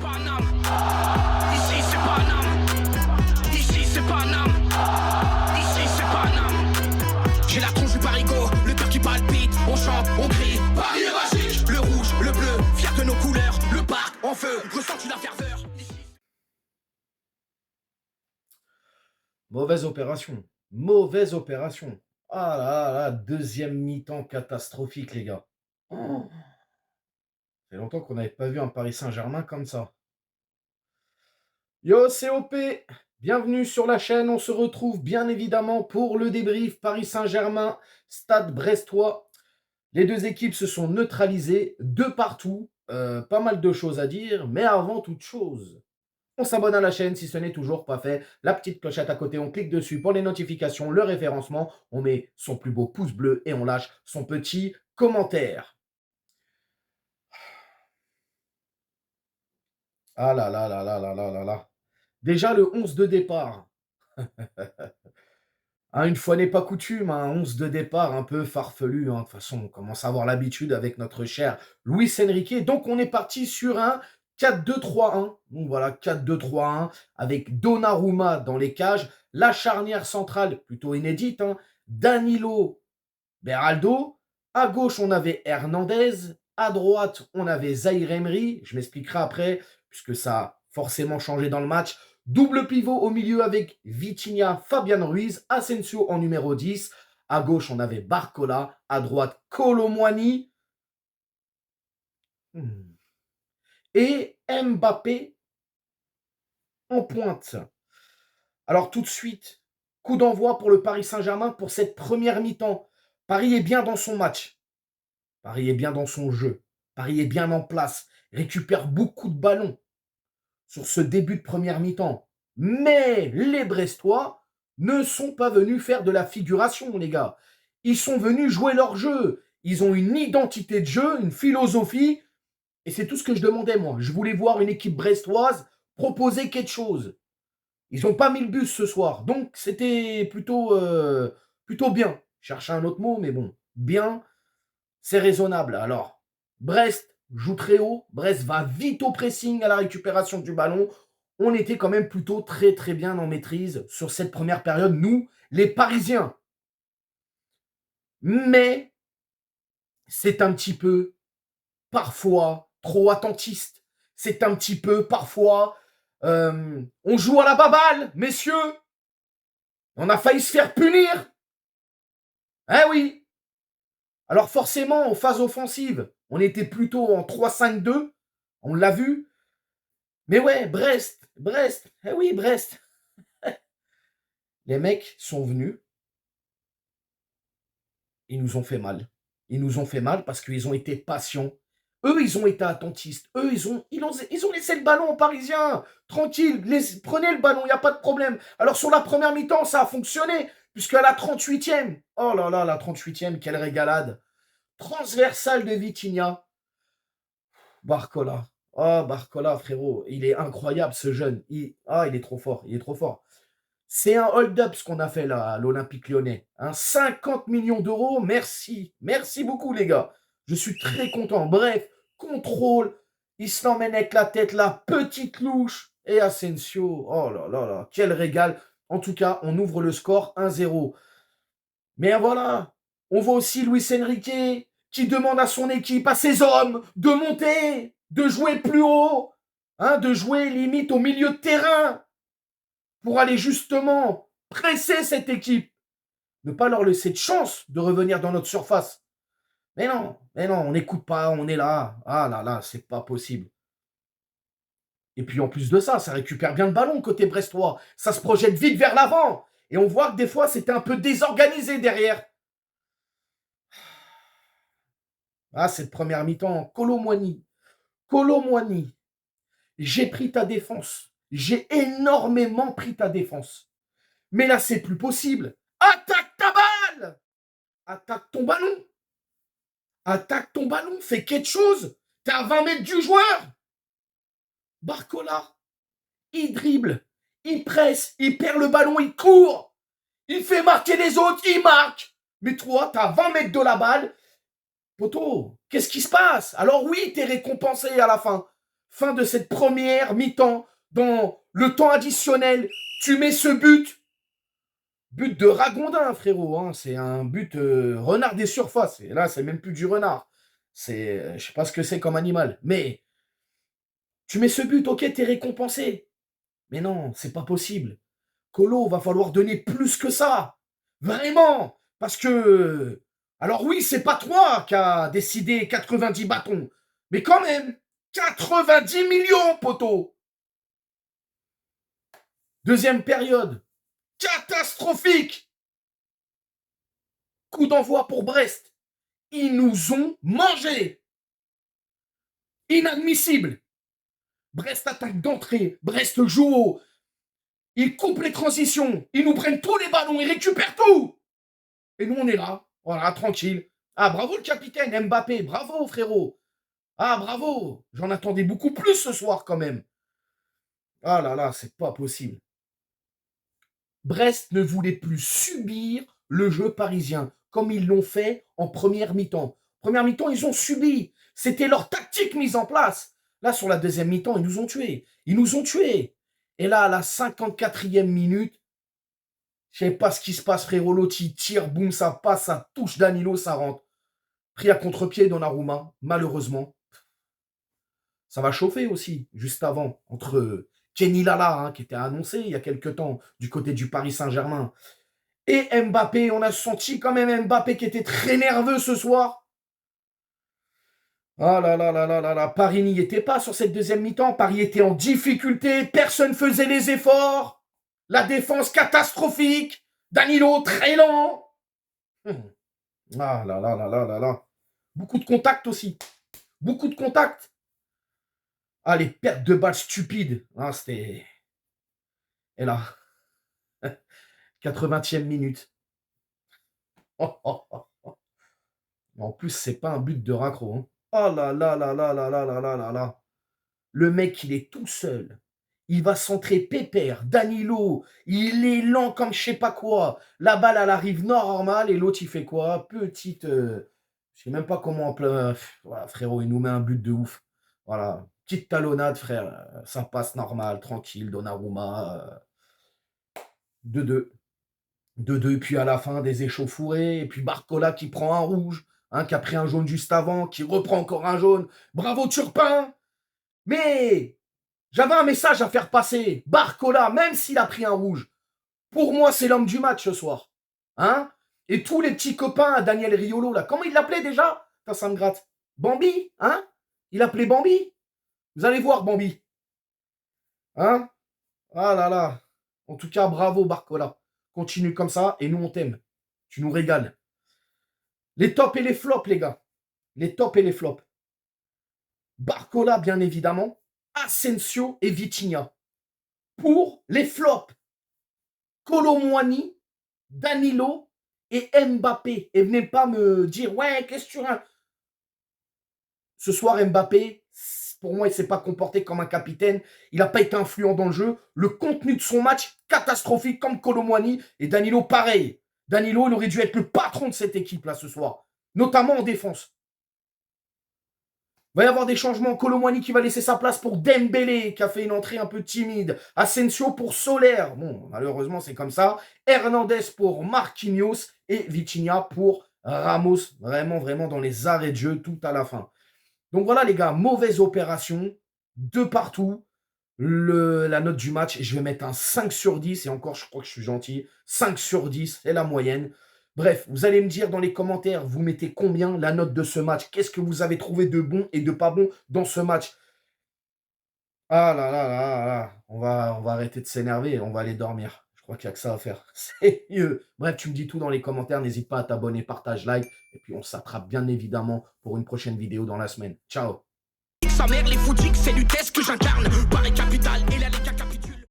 Paname. Ici c'est Paname. Ici c'est Paname. Ici c'est Paname. J'ai la tronche du parigot, le cœur qui palpite. On chante, on crie, Paris est magique. Le rouge, le bleu, fier de nos couleurs. Le parc en feu, ressens-tu la ferveur? Mauvaise opération. Mauvaise opération. Ah là là, deuxième mi-temps catastrophique, les gars. Oh. Ça fait longtemps qu'on n'avait pas vu un Paris Saint-Germain comme ça. Yo, c'est OP. Bienvenue sur la chaîne. On se retrouve bien évidemment pour le débrief Paris Saint-Germain, Stade Brestois. Les deux équipes se sont neutralisées de partout. Pas mal de choses à dire, mais avant toute chose, on s'abonne à la chaîne si ce n'est toujours pas fait. La petite clochette à côté, on clique dessus pour les notifications, le référencement. On met son plus beau pouce bleu et on lâche son petit commentaire. Ah là là là là là là là là. Déjà le 11 de départ. Hein, une fois n'est pas coutume, un 11 de départ un peu farfelu. Hein. De toute façon, on commence à avoir l'habitude avec notre cher Luis Enrique. Donc, on est parti sur un 4-2-3-1. Donc voilà, 4-2-3-1 avec Donnarumma dans les cages. La charnière centrale, plutôt inédite, hein, Danilo Beraldo. À gauche, on avait Hernandez. À droite, on avait Zaïre Emery. Je m'expliquerai après, puisque ça a forcément changé dans le match. Double pivot au milieu avec Vitinha, Fabian Ruiz, Asensio en numéro 10. À gauche, on avait Barcola. À droite, Kolo Muani. Et Mbappé en pointe. Alors tout de suite, coup d'envoi pour le Paris Saint-Germain pour cette première mi-temps. Paris est bien dans son match. Paris est bien dans son jeu. Paris est bien en place. Récupère beaucoup de ballons sur ce début de première mi-temps. Mais les Brestois ne sont pas venus faire de la figuration, les gars. Ils sont venus jouer leur jeu. Ils ont une identité de jeu, une philosophie. Et c'est tout ce que je demandais, moi. Je voulais voir une équipe brestoise proposer quelque chose. Ils n'ont pas mis le bus ce soir. Donc, c'était plutôt bien. Je cherchais un autre mot, mais bon. Bien, c'est raisonnable. Alors, Brest joue très haut. Brest va vite au pressing à la récupération du ballon. On était quand même plutôt très très bien en maîtrise sur cette première période, nous, les Parisiens. Mais c'est un petit peu, parfois, trop attentiste. C'est un petit peu, parfois, on joue à la baballe, messieurs. On a failli se faire punir. Eh oui. Alors forcément, en phase offensive, on était plutôt en 3-5-2. On l'a vu. Mais ouais, Brest. Eh oui, Brest. Les mecs sont venus. Ils nous ont fait mal. Ils nous ont fait mal parce qu'ils ont été patients. Eux, ils ont été attentistes. Eux, ils ont laissé le ballon aux Parisiens. Tranquille, prenez le ballon, il n'y a pas de problème. Alors, sur la première mi-temps, ça a fonctionné. Puisqu'à la 38e, oh là là, la 38e, quelle régalade. Transversale de Vitinha. Barcola. Oh, Barcola, frérot. Il est incroyable, ce jeune. Il est trop fort. Il est trop fort. C'est un hold-up ce qu'on a fait là à l'Olympique Lyonnais. 50 millions d'euros, merci. Merci beaucoup les gars. Je suis très content. Bref, contrôle. Il se l'emmène avec la tête là. Petite louche. Et Asensio. Oh là là là. Quel régal. En tout cas, on ouvre le score 1-0. Mais voilà. On voit aussi Luis Enrique qui demande à son équipe, à ses hommes, de monter, de jouer plus haut. De jouer limite au milieu de terrain. Pour aller justement presser cette équipe. Ne pas leur laisser de chance de revenir dans notre surface. Mais non, on n'écoute pas, on est là. Ah là là, c'est pas possible. Et puis en plus de ça, ça récupère bien le ballon côté brestois. Ça se projette vite vers l'avant. Et on voit que des fois, c'était un peu désorganisé derrière. Cette première mi-temps, Kolo Muani. J'ai pris ta défense. J'ai énormément pris ta défense. Mais là, c'est plus possible. Attaque ta balle. Attaque ton ballon. Attaque ton ballon. Fais quelque chose. T'es à 20 mètres du joueur. Barcola. Il dribble. Il presse. Il perd le ballon. Il court. Il fait marquer les autres. Il marque. Mais toi, t'es à 20 mètres de la balle. Poto, qu'est-ce qui se passe? Alors oui, t'es récompensé à la fin. fin de cette première mi-temps, dans le temps additionnel, tu mets ce but. But de ragondin, frérot. Hein. C'est un but renard des surfaces. Et là, c'est même plus du renard. C'est, je sais pas ce que c'est comme animal. Mais tu mets ce but, ok, t'es récompensé. Mais non, c'est pas possible. Colo, va falloir donner plus que ça. Vraiment. Parce que... Alors oui, c'est pas toi qui a décidé 90 bâtons. Mais quand même, 90 millions, poteau. Deuxième période. Catastrophique. Coup d'envoi pour Brest. Ils nous ont mangés. Inadmissible. Brest attaque d'entrée. Brest joue haut. Ils coupent les transitions. Ils nous prennent tous les ballons. Ils récupèrent tout. Et nous, on est là. Voilà, tranquille. Ah, bravo le capitaine Mbappé. Bravo, frérot. Ah, bravo. J'en attendais beaucoup plus ce soir, quand même. Ah là là, c'est pas possible. Brest ne voulait plus subir le jeu parisien, comme ils l'ont fait en première mi-temps. Première mi-temps, ils ont subi. C'était leur tactique mise en place. Là, sur la deuxième mi-temps, ils nous ont tués. Ils nous ont tués. Et là, à la 54e minute, je sais pas ce qui se passe, frérot. L'autre, il tire, boum, ça passe, ça touche Danilo, ça rentre. Pris à contre-pied Donnarumma, malheureusement. Ça va chauffer aussi, juste avant, entre Kenny Lala, hein, qui était annoncé il y a quelques temps, du côté du Paris Saint-Germain, et Mbappé. On a senti quand même Mbappé qui était très nerveux ce soir. Ah là là là là là là, Paris n'y était pas sur cette deuxième mi-temps. Paris était en difficulté, personne faisait les efforts. La défense catastrophique. Danilo très lent. Ah là là là là là là. Beaucoup de contacts aussi. Beaucoup de contacts. Ah, les pertes de balles stupides. Ah, c'était... Et là, 80e minute. Oh, oh, oh, oh. En plus, c'est pas un but de raccro. Hein. Oh là là là là là là là là là là. Le mec, il est tout seul. Il va centrer pépère. Danilo, il est lent comme je sais pas quoi. La balle, elle arrive normale et l'autre, il fait quoi? Petite... je sais même pas comment... Voilà, frérot, il nous met un but de ouf. Voilà. Petite talonnade, frère. Ça passe normal, tranquille. Donnarumma. 2-2. 2-2. Puis à la fin, des échauffourées. Et puis Barcola qui prend un rouge. Hein, qui a pris un jaune juste avant. Qui reprend encore un jaune. Bravo Turpin. Mais j'avais un message à faire passer. Barcola, même s'il a pris un rouge, pour moi, c'est l'homme du match ce soir. Hein? Et tous les petits copains à Daniel Riolo, là, comment il l'appelait déjà? Ça me gratte. Bambi? Hein? Il appelait Bambi? Vous allez voir, Bambi. Hein? Ah là là. En tout cas, bravo, Barcola. Continue comme ça et nous, on t'aime. Tu nous régales. Les tops et les flops, les gars. Les tops et les flops. Barcola, bien évidemment. Asensio et Vitinha. Pour les flops, Kolo Muani, Danilo et Mbappé. Et venez pas me dire, ouais, qu'est-ce que tu as? Ce soir, Mbappé, pour moi, il ne s'est pas comporté comme un capitaine. Il n'a pas été influent dans le jeu. Le contenu de son match, catastrophique, comme Kolo Muani. Et Danilo, pareil. Danilo, il aurait dû être le patron de cette équipe-là ce soir. Notamment en défense. Il va y avoir des changements. Kolo Muani qui va laisser sa place pour Dembélé, qui a fait une entrée un peu timide. Asensio pour Soler. Bon, malheureusement, c'est comme ça. Hernandez pour Marquinhos. Et Vitinha pour Ramos. Vraiment, vraiment dans les arrêts de jeu tout à la fin. Donc voilà, les gars. Mauvaise opération. De partout. La note du match, je vais mettre un 5 sur 10. Et encore, je crois que je suis gentil. 5 sur 10, c'est la moyenne. Bref, vous allez me dire dans les commentaires, vous mettez combien la note de ce match? Qu'est-ce que vous avez trouvé de bon et de pas bon dans ce match? Ah là là là là, on va arrêter de s'énerver, on va aller dormir. Je crois qu'il n'y a que ça à faire. C'est mieux. Bref, tu me dis tout dans les commentaires, n'hésite pas à t'abonner, partage, like. Et puis on s'attrape bien évidemment pour une prochaine vidéo dans la semaine. Ciao. Sa mère, les foutiques, c'est l'UTES que j'incarne. Paris capitale et la Liga capitule.